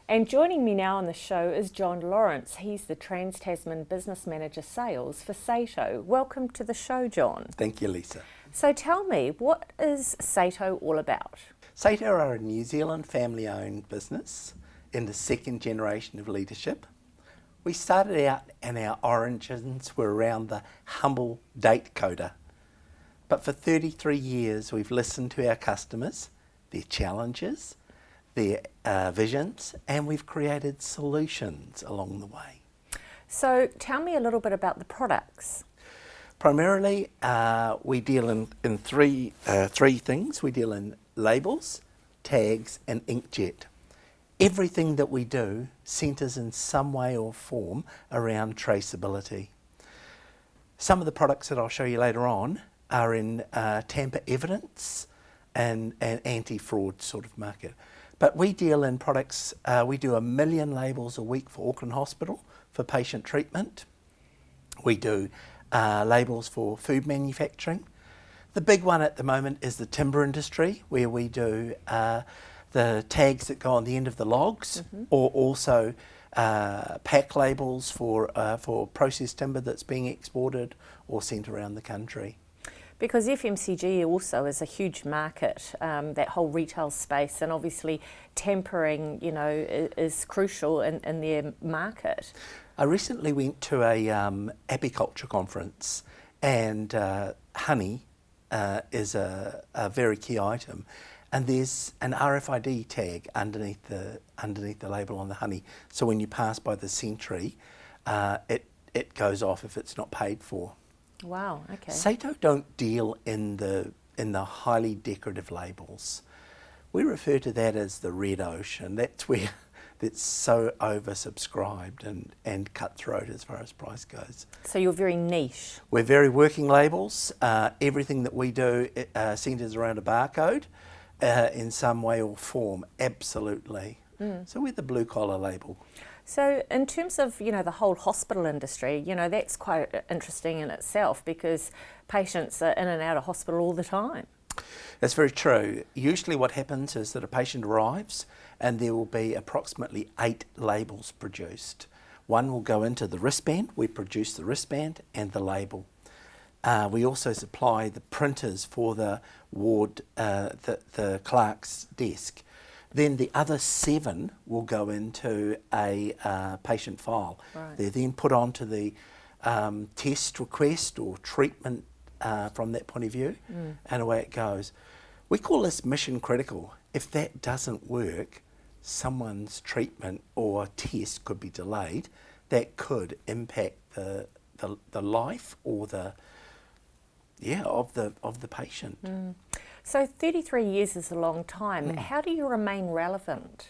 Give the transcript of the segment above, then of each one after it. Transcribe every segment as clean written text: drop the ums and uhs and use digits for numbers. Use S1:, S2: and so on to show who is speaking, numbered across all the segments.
S1: And joining me now on the show is John Lawrence. He's the Trans-Tasman Business Manager Sales for Saito. Welcome to the show, John.
S2: Thank you, Lisa.
S1: So tell me, what is Saito all about?
S2: Saito are a New Zealand family-owned business in the second generation of leadership. We started out and our origins were around the humble date coder. But for 33 years, we've listened to our customers, their challenges, their visions, and we've created solutions along the way.
S1: So tell me a little bit about the products.
S2: Primarily, we deal in three things. We deal in labels, tags, and inkjet. Everything that we do centres in some way or form around traceability. Some of the products that I'll show you later on are in tamper evidence and anti-fraud sort of market. But we deal in products, we do 1 million labels a week for Auckland Hospital for patient treatment. We do labels for food manufacturing. The big one at the moment is the timber industry, where we do the tags that go on the end of the logs, or also pack labels for processed timber that's being exported or sent around the country.
S1: Because FMCG also is a huge market, that whole retail space, and obviously tempering, you know, is crucial in their market.
S2: I recently went to a apiculture conference, and honey is a very key item, and there's an RFID tag underneath the label on the honey. So when you pass by the sentry, it goes off if it's not paid for.
S1: Wow, okay.
S2: Saito don't deal in the highly decorative labels. We refer to that as the red ocean. That's where it's so oversubscribed and cutthroat as far as price goes.
S1: So you're very niche.
S2: We're very working labels. Everything that we do centres around a barcode in some way or form, absolutely. So we're the blue collar label.
S1: So in terms of, you know, the whole hospital industry, you know, that's quite interesting in itself, because patients are in and out of hospital all the time.
S2: That's very true. Usually what happens is that a patient arrives and there will be approximately 8 labels produced. One will go into the wristband. We produce the wristband and the label. We also supply the printers for the ward, the clerk's desk. Then the other 7 will go into a patient file. Right. They're then put onto the test request or treatment from that point of view, and away it goes. We call this mission critical. If that doesn't work, someone's treatment or test could be delayed. That could impact the life or of the patient.
S1: So 33 years is a long time. How do you remain relevant?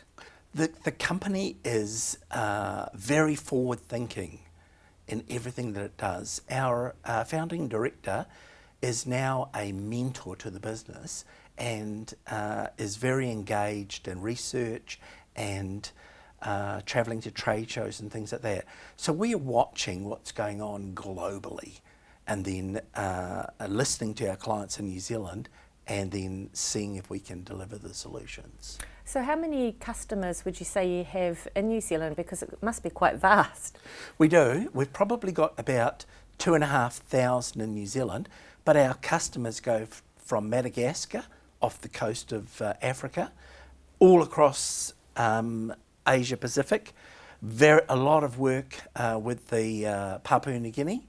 S2: The company is very forward thinking in everything that it does. Our founding director is now a mentor to the business and is very engaged in research and travelling to trade shows and things like that. So we are watching what's going on globally, and then listening to our clients in New Zealand, and then seeing if we can deliver the solutions.
S1: So how many customers would you say you have in New Zealand? Because it must be quite vast.
S2: We do. We've probably got about 2,500 in New Zealand, but our customers go from Madagascar, off the coast of Africa, all across Asia Pacific. A lot of work with the Papua New Guinea.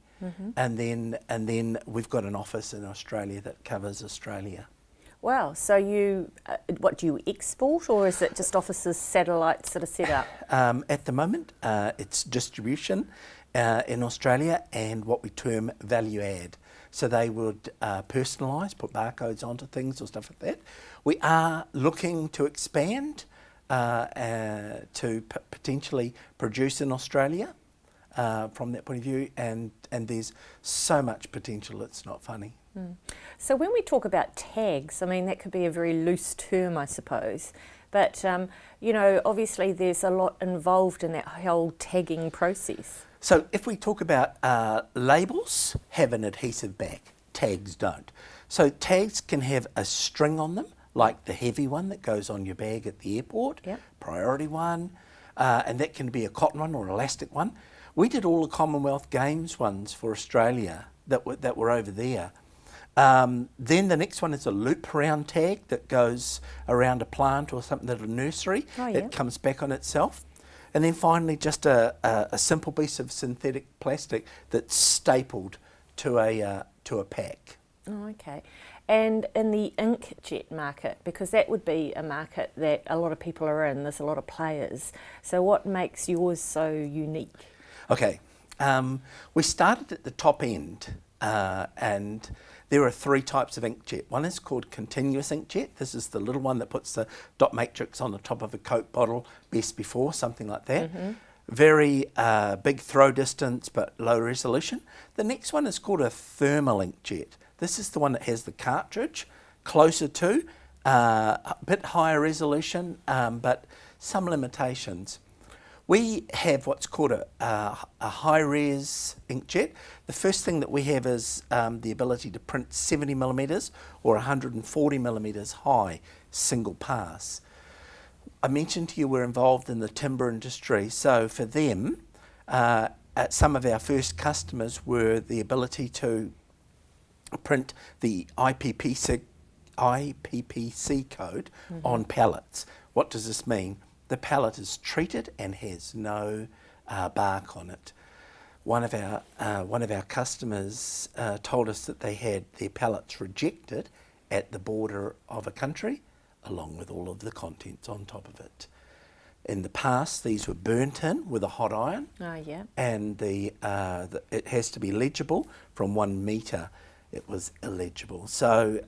S2: And then we've got an office in Australia that covers Australia.
S1: Wow, so you, what do you export, or is it just offices, satellites sort of set up?
S2: At the moment, it's distribution in Australia and what we term value add. So they would personalise, put barcodes onto things or stuff like that. We are looking to expand to potentially produce in Australia. From that point of view, and there's so much potential, it's not funny.
S1: So when we talk about tags, I mean, that could be a very loose term, I suppose, but you know, obviously there's a lot involved in that whole tagging process.
S2: So if we talk about labels, have an adhesive back, tags don't. So tags can have a string on them, like the heavy one that goes on your bag at the airport, priority one. and that can be a cotton one or an elastic one. We did all the Commonwealth Games ones for Australia that were over there. Then the next one is a loop around tag that goes around a plant or something at a nursery.
S1: Oh, yeah.
S2: It comes back on itself. And then finally just a simple piece of synthetic plastic that's stapled to a pack.
S1: Oh, okay. And in the inkjet market, because that would be a market that a lot of people are in, there's a lot of players. So what makes yours so unique?
S2: Okay, we started at the top end, and there are 3 types of inkjet. One is called continuous inkjet. This is the little one that puts the dot matrix on the top of a Coke bottle, best before, something like that. Mm-hmm. Very big throw distance, but low resolution. The next one is called a thermal inkjet. This is the one that has the cartridge closer to, a bit higher resolution, but some limitations. We have what's called a high-res inkjet. The first thing that we have is the ability to print 70 millimetres or 140 millimetres high, single pass. I mentioned to you we're involved in the timber industry, so for them, some of our first customers were the ability to print the IPPC code on pallets. What does this mean? The pallet is treated and has no bark on it. One of our customers told us that they had their pallets rejected at the border of a country, along with all of the contents on top of it. In the past, these were burnt in with a hot iron, and it has to be legible from 1 metre. It was illegible, so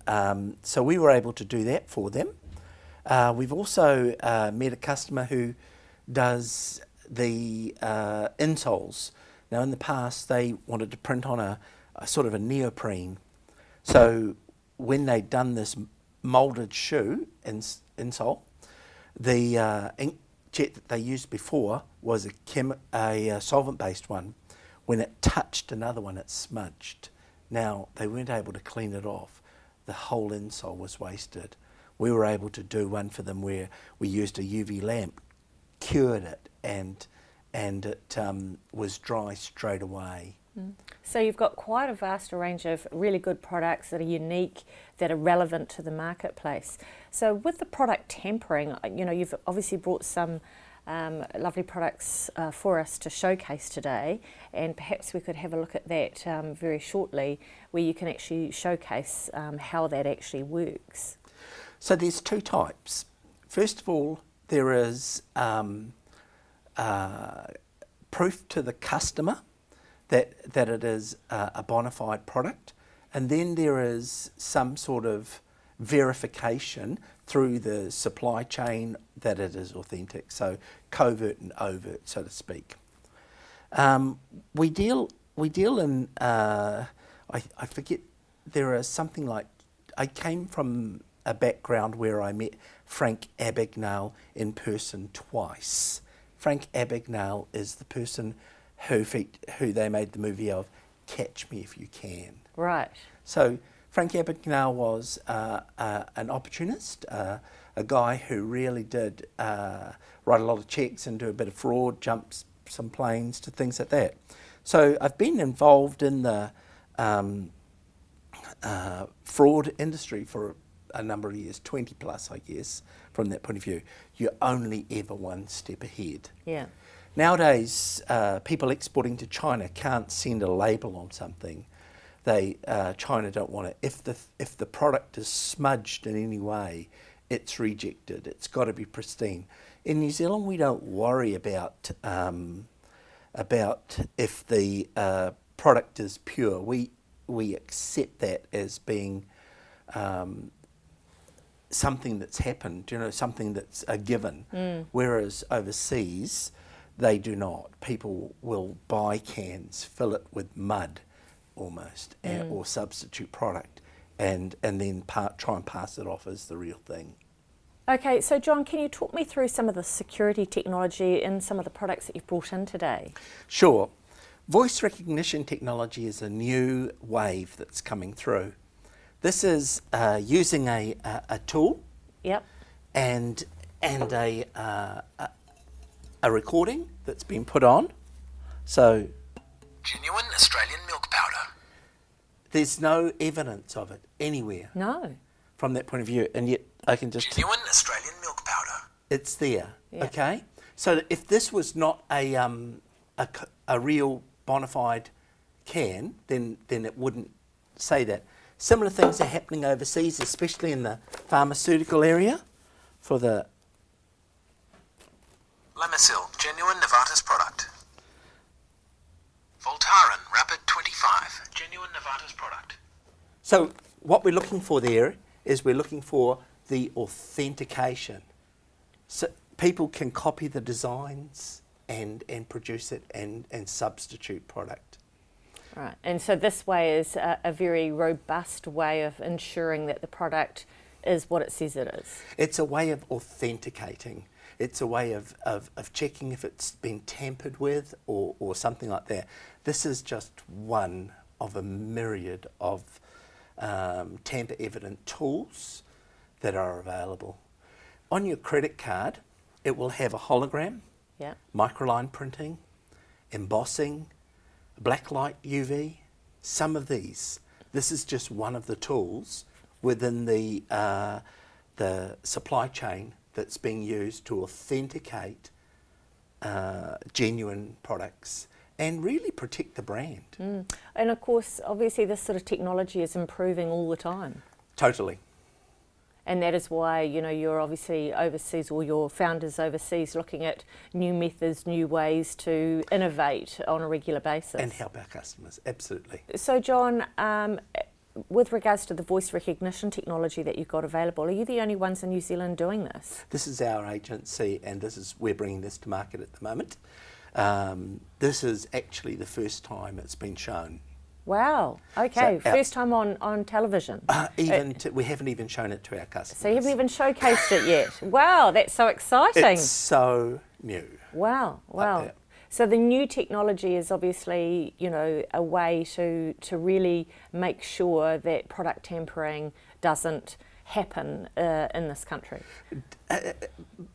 S2: we were able to do that for them. We've also met a customer who does the insoles. Now, in the past, they wanted to print on a sort of a neoprene. So when they'd done this moulded shoe insole, the inkjet that they used before was a solvent-based one. When it touched another one, it smudged. Now, they weren't able to clean it off. The whole insole was wasted. We were able to do one for them where we used a UV lamp, cured it, and it was dry straight away.
S1: So you've got quite a vast range of really good products that are unique, that are relevant to the marketplace. So with the product tampering, you've obviously brought some lovely products for us to showcase today, and perhaps we could have a look at that very shortly, where you can actually showcase how that actually works.
S2: So there's 2 types. First of all, there is proof to the customer that it is a bona fide product, and then there is some sort of verification through the supply chain that it is authentic, so covert and overt, so to speak. We deal in, I forget, there are something like, I came from a background where I met Frank Abagnale in person twice. Frank Abagnale is the person who they made the movie of Catch Me If You Can.
S1: Right.
S2: So Frank Abagnale was an opportunist, a guy who really did write a lot of checks and do a bit of fraud, jump some planes to things like that. So I've been involved in the fraud industry for a number of years, 20 plus, I guess, from that point of view. You're only ever one step ahead.
S1: Yeah.
S2: Nowadays, people exporting to China can't send a label on something. China don't want it. If the product is smudged in any way, it's rejected. It's got to be pristine. In New Zealand, we don't worry about if the product is pure. We accept that as being something that's happened, something that's a given. Whereas overseas, they do not. People will buy cans, fill it with mud almost, or substitute product, and then try and pass it off as the real thing.
S1: Okay, so John, can you talk me through some of the security technology in some of the products that you've brought in today?
S2: Sure. Voice recognition technology is a new wave that's coming through. This is using a tool,
S1: Yep.
S2: and a recording that's been put on. So
S3: Genuine Australian milk powder.
S2: there's no evidence of it anywhere
S1: No.
S2: from that point of view, and yet I can just...
S3: Genuine Australian milk powder.
S2: It's there,
S1: Yeah.
S2: okay? So if this was not a real bona fide can, then it wouldn't say that. Similar things are happening overseas, especially in the pharmaceutical area for the...
S3: Lamisil, genuine Novartis product. Voltaren, Rapid 25, genuine Novartis product.
S2: So what we're looking for there is we're looking for the authentication. So people can copy the designs and produce it and substitute product.
S1: Right, and so this way is a very robust way of ensuring that the product is what it says it is.
S2: It's a way of authenticating. It's a way of checking if it's been tampered with or something like that. This is just one of a myriad of tamper-evident tools that are available. On your credit card, it will have a hologram,
S1: Yeah.
S2: microline printing, embossing, blacklight UV, some of these. This is just one of the tools within the supply chain that's being used to authenticate genuine products and really protect the brand.
S1: And of course, obviously this sort of technology is improving all the time.
S2: Totally.
S1: And that is why, you know, you're obviously overseas, or your founders overseas, looking at new methods, new ways to innovate on a regular basis.
S2: And help our customers, absolutely.
S1: So John, with regards to the voice recognition technology that you've got available, are you the only ones in New Zealand doing this?
S2: This is our agency, and we're bringing this to market at the moment. This is actually the first time it's been shown.
S1: Wow, okay,
S2: So
S1: first time on television.
S2: We haven't even shown it to our customers.
S1: So you haven't even showcased it yet. Wow, that's so exciting.
S2: It's so new.
S1: Wow, wow.
S2: that.
S1: So the new technology is obviously, you know, a way to really make sure that product tampering doesn't happen in this country.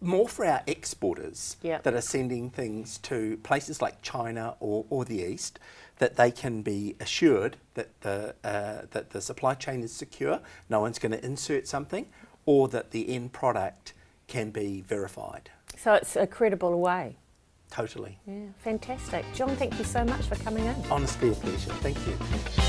S2: More for our exporters
S1: Yeah.
S2: that are sending things to places like China or the East, that they can be assured that the supply chain is secure, no one's going to insert something, or that the end product can be verified.
S1: So it's a credible way.
S2: Totally.
S1: Yeah, fantastic. John, thank you so much for coming in.
S2: Honestly a pleasure. Thank you.